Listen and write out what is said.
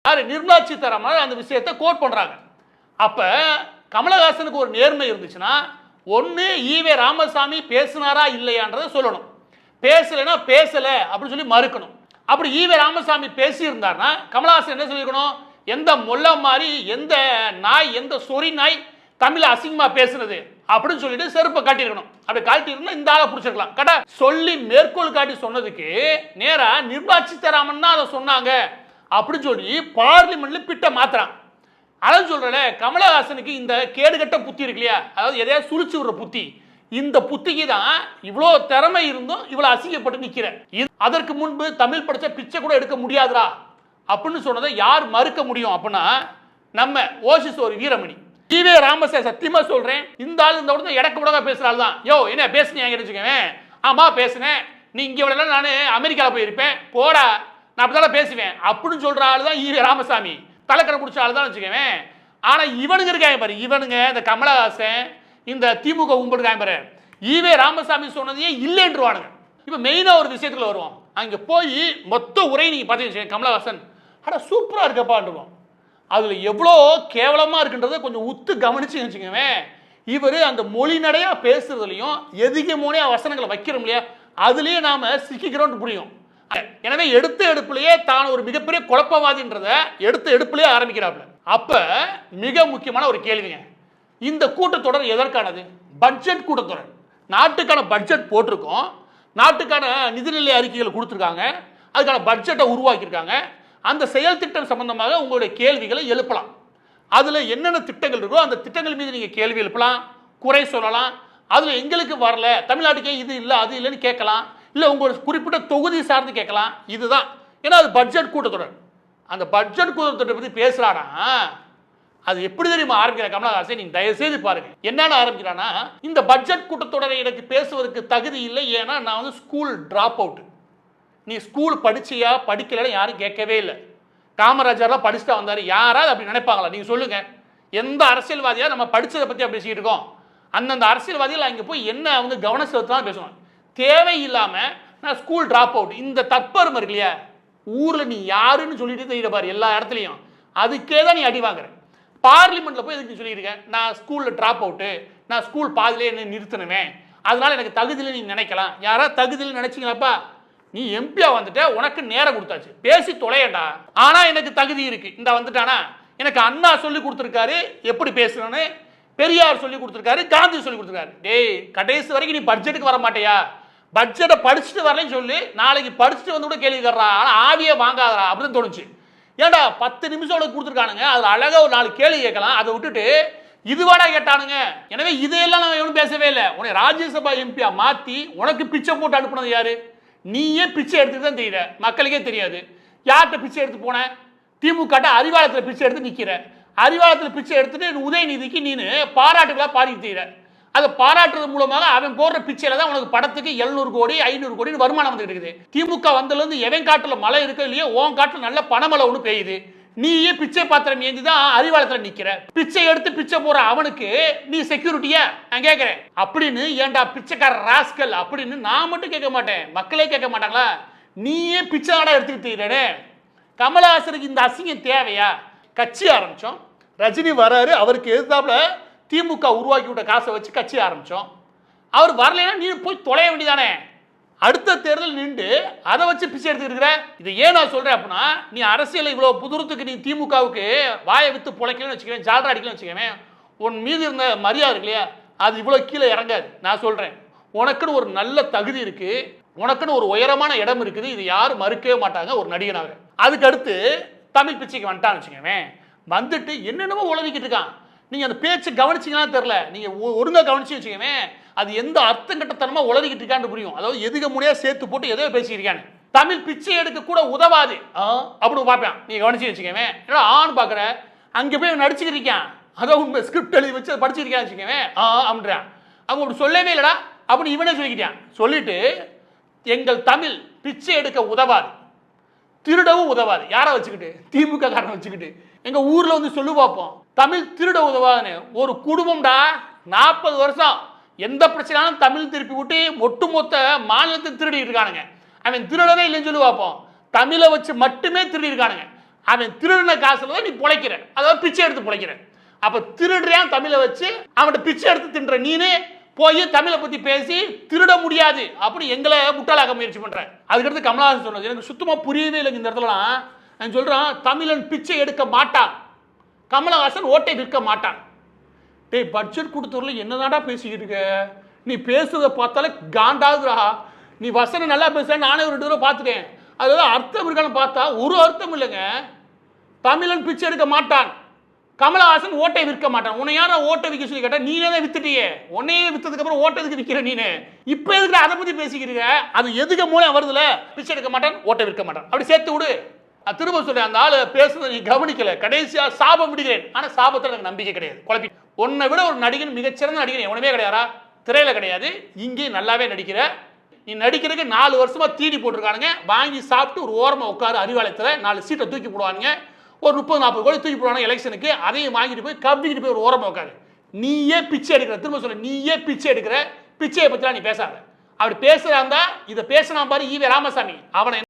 யாரு நிர்மலா சீதாராமன் அந்த விஷயத்தை கோட் பண்றாங்க. அப்ப கமலஹாசனுக்கு ஒரு நேர்மை இருந்துச்சுன்னா ஒன்னு ஈவே ராமசாமி பேசினாரா இல்லையான்றதை சொல்லணும். பேசலைன்னா பேசல அப்படின்னு சொல்லி மறுக்கணும். அப்படி ஈவே ராமசாமி பேசி இருந்தார்னா கமலஹாசன் என்ன சொல்லிருக்கணும்? எந்த மொல்ல மாதிரி எந்த நாய் எந்த சொறி நாய் தமிழ் அசிங்கமா பேசுறது அப்படின்னு சொல்லிட்டு செருப்பை காட்டியிருக்கணும். அப்படி காட்டியிருந்தா இந்த ஆளை பிடிச்சிருக்கலாம். கடை சொல்லி மேற்கோள் காட்டி சொன்னதுக்கு நேரா நிர்மலா சீதாராமன் தான் அதை சொன்னாங்க அப்படின்னு சொல்லி பார்லிமெண்ட்ல பிட்ட மாத்துறான். அதான் சொல்றல கமலஹாசனுக்கு இந்த கேடுகட்ட புத்தி இருக்கு இல்லையா, அதாவது எதையாவது சுழிச்சு விடுற புத்தி, இந்த புத்திக்கு தான் இவ்வளோ திறமை இருந்தும் இவ்வளோ அசிங்கப்பட்டு நிக்கிற. அதற்கு முன்பு தமிழ் படிச்ச பிச்சை கூட எடுக்க முடியாதுரா அப்படின்னு சொன்னதை யார் மறுக்க முடியும்? அப்படின்னா நம்ம ஓசிஸ் ஒரு வீரமணி ஈவே ராமசாமி. சத்தியமா சொல்றேன், இந்த ஆள் இந்த உடனே இடக்கு உடகா பேசுறாள் தான். யோ என்ன பேசுனீங்க வச்சுக்கவேன்? ஆமா பேசுனேன், நீ இங்கே விட நான் அமெரிக்காவில் போயிருப்பேன் போடா, நான் அப்படிதான் பேசுவேன் அப்படின்னு சொல்ற ஆள் தான் ஈவே ராமசாமி. தலைக்கரை பிடிச்ச ஆள் தான் வச்சுக்கவேன். ஆனா இவனுங்க இருக்காங்க பாரு, இவனுங்க இந்த கமலஹாசன் இந்த திமுக கும்பிடுக்காங்க பாரு, ஈவே ராமசாமி சொன்னதையே இல்லைன்றுவானுங்க. இப்ப மெயினா ஒரு விஷயத்துல வருவோம். அங்க போய் மொத்த உரை நீங்க பார்த்தீங்க கமலஹாசன் அட சூப்பரா இருக்கப்பா, அதுல எவ்வளோ கேவலமா இருக்குன்றதை கொஞ்சம் உத்து கவனிச்சு வச்சுக்கவே. இவர் அந்த மொழி நடையா பேசுறதுலையும் எதிகமோனையா வசனங்களை வைக்கிறோம் இல்லையா, அதுலயே நாம சிக்கிக்கிறோம் புரியும். எனவே எடுத்த எடுப்புலயே தான் ஒரு மிகப்பெரிய குழப்பவாதின்றத எடுத்த எடுப்புலயே ஆரம்பிக்கிறாப்ல. அப்ப மிக முக்கியமான ஒரு கேள்விங்க, இந்த கூட்டத்தொடர் எதற்கானது? பட்ஜெட் கூட்டத்தொடர். நாட்டுக்கான பட்ஜெட் போட்டிருக்கோம், நாட்டுக்கான நிதிநிலை அறிக்கைகள் கொடுத்துருக்காங்க, அதுக்கான பட்ஜெட்டை உருவாக்கியிருக்காங்க. அந்த செயல் திட்டம் சம்பந்தமாக உங்களுடைய கேள்விகளை எழுப்பலாம். அதுல என்னென்ன திட்டங்கள் இருக்கோ அந்த திட்டங்கள் மீது நீங்க கேள்வி எழுப்பலாம், குறை சொல்லலாம். அதுல எங்களுக்கு வரல, தமிழ்நாட்டுக்கே இது இல்லை அது இல்லைன்னு கேட்கலாம், இல்லை உங்களோட குறிப்பிட்ட தொகுதி சார்ந்து கேட்கலாம். இதுதான், ஏன்னா அது பட்ஜெட் கூட்டத்தொடர். அந்த பட்ஜெட் கூட்டத்தொடரை பற்றி பேசுறானா அது எப்படி தெரியுமா ஆரம்பிக்கிற கமலஹாசன்? நீங்க தயவு செய்து பாருங்க என்னன்னு ஆரம்பிக்கிறானா, இந்த பட்ஜெட் கூட்டத்தொடரை எனக்கு பேசுவதற்கு தகுதி இல்லை, ஏன்னா நான் வந்து ஸ்கூல் டிராப் அவுட். நீ ஸ்கூல் படிச்சியா படிக்கலன்னு யாரும் கேட்கவே இல்லை. காமராஜர்லாம் படிச்சுட்டா வந்தாரு, யாராவது அப்படி நினைப்பாங்களா? நீங்க சொல்லுங்க. எந்த அரசியல்வாதியா நம்ம படிச்சதை பத்தி பேசிட்டு இருக்கோம்? அந்தந்த அரசியல்வாதிகள் அங்கே போய் என்ன அவங்க கவனம் செலுத்தலாம் பேசுவாங்க. தேவையில்லாம நான் ஸ்கூல் டிராப் அவுட், இந்த தற்பெருமை இருக்கு இல்லையா, ஊர்ல நீ யாருன்னு சொல்லிட்டு தெரியல பாரு எல்லா இடத்துலையும், அதுக்கே தான் நீ அடி வாங்குற. பார்லிமெண்ட்ல போய் எதுக்கு சொல்லியிருக்கேன், நான் ஸ்கூல்ல டிராப் அவுட்டு, நான் ஸ்கூல் பாதிலே என்ன நிறுத்தணுமே, அதனால எனக்கு தகுதியில் நீ நினைக்கலாம். யாராவது தகுதியில் நினைச்சிங்களாப்பா, நீ எம்பியா வந்துட்ட, உனக்கு நேரம் கொடுத்தாச்சு, பேசி தொலையண்டா. ஆனா எனக்கு தகுதி இருக்கு, இந்த வந்துட்டானா, எனக்கு அண்ணா சொல்லி கொடுத்துருக்காரு எப்படி பேசணும்னு, பெரியார் சொல்லி கொடுத்துருக்காரு, காந்தி சொல்லி கொடுத்துருக்காரு. டேய் கடைசி வரைக்கும் நீ பட்ஜெட்டுக்கு வர மாட்டியா? பட்ஜெட்டை படிச்சுட்டு வரலன்னு சொல்லி நாளைக்கு படிச்சுட்டு வந்து கூட கேள்வி தர்றா, ஆனால் ஆவியே வாங்காதரா அப்படின்னு தோணுச்சு. ஏன்டா 10 நிமிஷம் கொடுத்துருக்கானுங்க, அதில் அழகாக ஒரு 4 கேள்வி கேட்கலாம், அதை விட்டுட்டு இதுவாடா கேட்டானுங்க. எனவே இதையெல்லாம் நான் எவனும் பேசவே இல்லை. உனக்கு ராஜ்யசபா எம்பியா மாற்றி உனக்கு பிச்சை போட்டு அனுப்புனது யாரு? நீயே பிச்சை எடுத்துட்டு தான் தெரியல, மக்களுக்கே தெரியாது. யார்கிட்ட பிச்சை எடுத்து போன? திமுக அறிவாலயத்தில் பிச்சை எடுத்து நிற்கிற, அறிவாலயத்தில் பிச்சை எடுத்துட்டு உதயநிதிக்கு நீனு பாராட்டுகளா பாடிட்டு தீர. அதை பாராட்டுறது மூலமாக அவன் போடுற பிச்சையில தான் உனக்கு படத்துக்கு 700 கோடி 500 கோடி வருமானம் வந்துட்டு இருக்குது. திமுக வந்ததுலேருந்து எவன் காட்டுல மழை இருக்கோ இல்லையோ உன் காட்டுல நல்ல பணமழை ஒன்று பெய்யுது. நீயே பிச்சை பாத்திரம் ஏந்தி தான் அறிவாலயத்தில் நிற்கிற. பிச்சை எடுத்து பிச்சை போற அவனுக்கு நீ செக்யூரிட்டியா நான் கேட்கிறேன் அப்படின்னு, ஏன்டா பிச்சைக்கார ராஸ்கல் அப்படின்னு நான் மட்டும் கேட்க மாட்டேன், மக்களே கேட்க மாட்டாங்களா? நீயே பிச்சை நாடா எடுத்துக்கிட்டு தீரே. கமலஹாசனுக்கு இந்த அசிங்கம் தேவையா? கட்சி ஆரம்பிச்சோம், ரஜினி வராரு, அவருக்கு எதிர்த்தாப்புல திமுக உருவாக்கி விட்ட காசை வச்சு கட்சி ஆரம்பிச்சோம். அவர் வரலைன்னா நீ போய் தொலைய வேண்டியதானே? அடுத்த தேர்தல் நின்று அதை வச்சு பிச்சை எடுத்துக்கிற. இதை ஏன் நான் சொல்றேன் அப்படின்னா, நீ அரசியல் இவ்வளவு புதுரத்துக்கு நீ திமுகவுக்கு வாயை வித்து பொழைக்கலன்னு வச்சுக்கவேன், ஜால்ரா அடிக்கலன்னு வச்சுக்கவேன், உன் மீது இருந்த மரியாதை இருக்கு இல்லையா, அது இவ்வளவு கீழே இறங்காது. நான் சொல்றேன், உனக்குன்னு ஒரு நல்ல தகுதி இருக்கு, உனக்குன்னு ஒரு உயரமான இடம் இருக்குது, இது யாரும் மறுக்கவே மாட்டாங்க ஒரு நடிகனாக. அதுக்கு அடுத்து தமிழ் பிச்சைக்கு வந்துட்டான்னு வச்சுக்கவேன், வந்துட்டு என்னென்னமோ உளவிக்கிட்டு இருக்கான். நீங்க அந்த பேச்சு கவனிச்சீங்கன்னா தெரியல, நீங்க ஒழுங்கா கவனிச்சு வச்சுக்கவே, அது எந்த அர்த்தம் கட்டத்தனமா உளறிக்கிட்டு இருக்கான்னு புரியும். அதாவது எதுக முனையா சேர்த்து போட்டு எதோ பேசியிருக்கான்னு. தமிழ் பிச்சை எடுக்க கூட உதவாது அப்படின்னு பார்ப்பேன். நீங்க கவனிச்சு வச்சுக்கவே, என்னடா ஆண் பாக்குற, அங்க போய் நடிச்சுக்கிட்டு இருக்கான், அதான் உண்மை ஸ்கிரிப்ட் எழுதி வச்சு படிச்சிருக்கான்னு வச்சுக்கவே அப்படின்றான். அவங்க அப்படி சொல்லவே இல்லடா அப்படின்னு இவனே சொல்லிக்கிட்டான். சொல்லிட்டு எங்கள் தமிழ் பிச்சை எடுக்க உதவாது, திருடவும் உதவாது. யாரை வச்சுக்கிட்டு? திமுக காரனை வச்சுக்கிட்டு. எங்க ஊர்ல வந்து சொல்லு பார்ப்போம், தமிழ் திருட உதவாதுன்னு. ஒரு குடும்பம்டா 40 வருஷம் எந்த பிரச்சனையும் தமிழ் திருப்பி விட்டு ஒட்டுமொத்த மாநிலத்தை திருடி இருக்கானுங்க. அவன் திருடவே இல்லைன்னு சொல்லி பார்ப்போம், தமிழை வச்சு மட்டுமே திருடி இருக்கானுங்க. அவன் திருடின காசுல தான் நீ பிழைக்கிற, அதாவது பிச்சை எடுத்து பிழைக்கிற. அப்ப திருடுறியான் தமிழை வச்சு அவன்கிட்ட பிச்சை எடுத்து தின்ற நீனு போய் தமிழை பத்தி பேசி திருட முடியாது அப்படி எங்களை முட்டாளாக்க முயற்சி பண்றேன். அதுக்கடுத்து கமலஹாசன் சொன்னது எனக்கு சுத்தமா புரியவே இல்லை. இந்த இடத்துலலாம் நான் சொல்றான், தமிழன் பிச்சை எடுக்க மாட்டான், கமலஹாசன் ஓட்டை விற்க மாட்டான். டேய், பட்ஜெட் கொடுத்தவரில் என்னதாடா பேசிக்கிட்டு இருக்க? நீ பேசுறத பார்த்தாலே காண்டாகுறா. நீ வசனம் நல்லா பேச, நானே ஒரு 2 தடவை பார்த்துட்டேன். அதுல அர்த்தம் இருக்கான்னு பார்த்தா ஒரு அர்த்தம் இல்லைங்க. தமிழன் பிச்சை எடுக்க மாட்டான், கமலஹாசன் ஓட்டை விற்க மாட்டான். உன்னை யாரா ஓட்டை விற்க சொல்லி கேட்டா நீனே தான் வித்துட்டியே. உன்னையே வித்ததுக்கு அப்புறம் ஓட்டை எதுக்கு விற்கிற நீனு? இப்ப எதுக்கு அதை பத்தி பேசிக்கிறீங்க? அது எதுக்கு மூலம் வருதுல? பிச்சை எடுக்க மாட்டான், ஓட்டை விற்க மாட்டான், அப்படி சேர்த்து விடு. திரும்ப சொல்லி அந்த ஆளு பேசுறதை நீ கவனிக்கல. கடைசியா சாபம் விடுகிறேன். ஆனா சாபத்தில் எனக்கு நம்பிக்கை கிடையாது. குழப்பி உன்னை விட ஒரு நடிகன், மிகச்சிறந்த நடிகன் எவனுமே கிடையாதா? திரையில கிடையாது, இங்கே நல்லாவே நடிக்கிற. நீ நடிக்கிறதுக்கு 4 வருஷமா தீனி போட்டிருக்கானுங்க. வாங்கி சாப்பிட்டு ஒரு ஓரமா உட்காரு, அறிவாலயத்தில் 4 சீட்டை தூக்கி போடுவானுங்க. ஒரு 30-40 கோடி தூக்கி போடுவாங்க எலெக்ஷனுக்கு. அதையும் வாங்கிட்டு போய் கவ்விக்கிட்டு போய் ஒரு ஓரமா உட்காரு. நீயே பிச்சை எடுக்கிற. திரும்ப சொல்ல, நீயே பிச்சை எடுக்கிற. பிச்சையை பத்திலாம் நீ பேசாத. அப்படி பேசுறாந்தா இதை பேசினா பாரு ஈவே ராமசாமி, அவனை